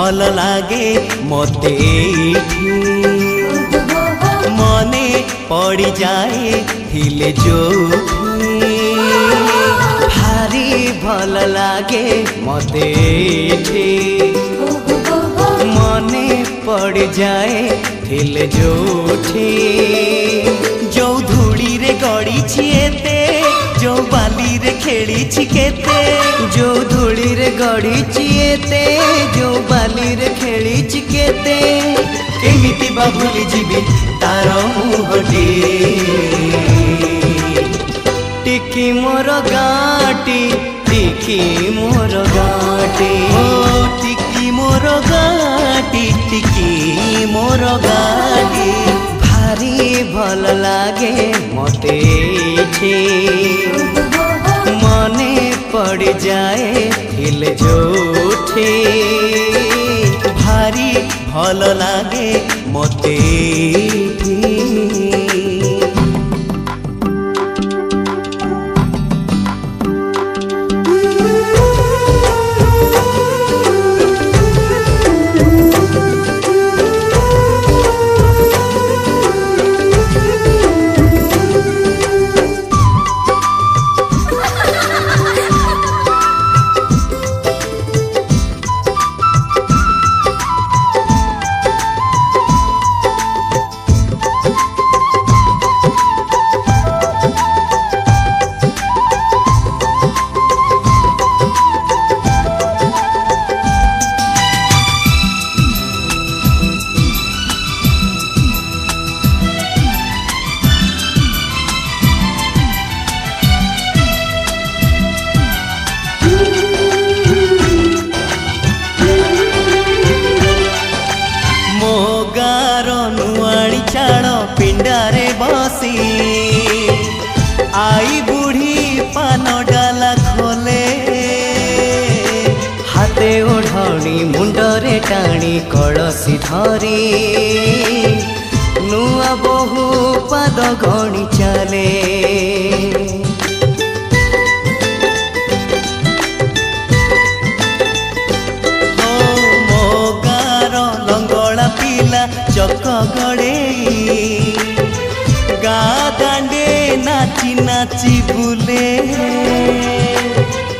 भल लागे मते मने पड़ी जाए हिले जो भारी भल लागे मते मने पड़ जाए हिले जोठी जो धूली रे गड़ी छिएते जो बाली रे खेली छिकेते जो धूली रे गड़ी छिएते जो बाली रे खेली छिकेते केमिति बा भूली जीवी तार मुहटी टिकी मोर गाटी टिकी मोर गाटी टिकी मोर गाटी टिकी मोर गाटी भारी भल लागे मते मने पड़ जाए हिल जोठे भारी भल लागे मते पिंडारे बसी आई बुढ़ी पान डाला खोले हाथे ओढ़णी मुंडरे टाणी कलसी धरी नुआ बहु पाद गणी चले मो गार लंगड़ा पिला चक गड़े गा दांडे नाची नाची बुले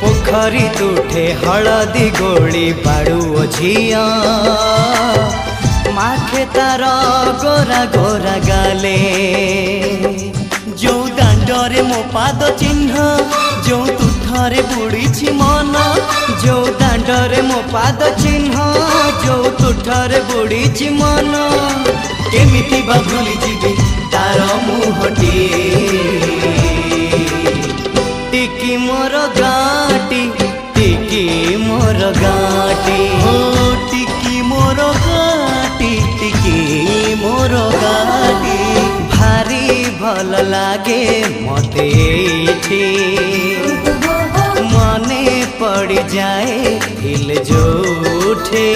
पोखरी तुठे हलदी गोली बाड़ू झिया माखे तार गोरा गोरा गाले जो दांडरे मो पाद चिन्ह जो तुठरे बुड़ी मन जो दांडरे मो पाद चिन्ह जो तुठरे बुड़ी मन केमिति बा भूली जीवी तार मुहटी टिकी मोर गाटी टिकी मोर गाटी टिकी मोर गाटी टिकी मोर गाटी भारी भल लागे मते मने पड़ जाए हिल जोठे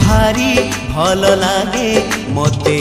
भारी भल लागे मते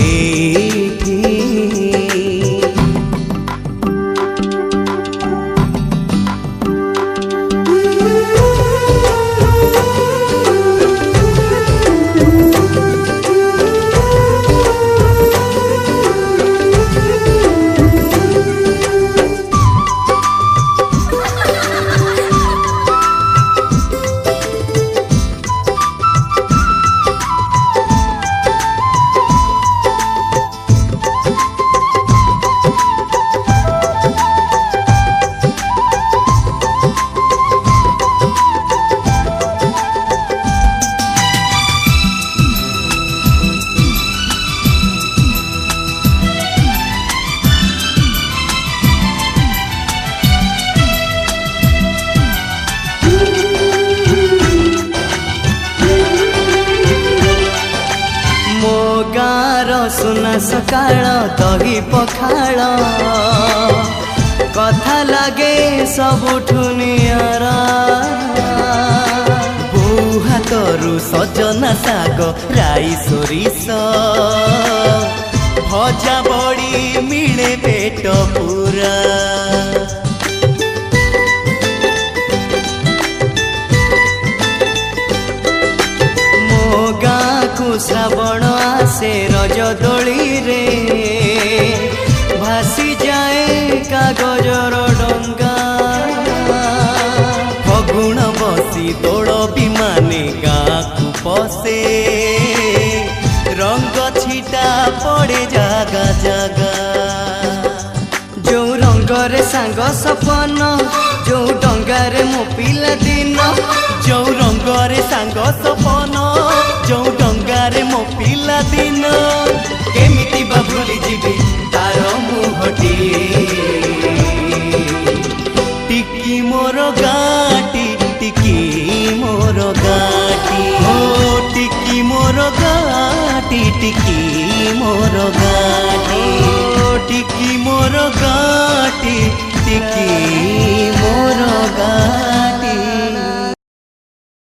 सुना सकाळ दही पखाळ कथा लागे सबुठु नियारा बोउ हातरु सजना साग राई सोरिष भजा बड़ी मिले पेट पूरा श्रावण आसे रज दोली रे भासी जाए कागजर डंगा फगुण बसी दोल विमाने गाँ को पसे रंग छिटा पड़े जागा जागा जो रंगरे सांग सपन जो डंगारे मो पिला दिन जो रंगरे सांग सपन जो डंगारे मो पिला दिन केमिति बा भूली जीवी तार मुहटी टिकी मोर गाटी टिकी मोर गाटी हो टिकी मोर गाटी टिकी मोर गाटी टिकी मोर गाटी टिकी मोर गाटी।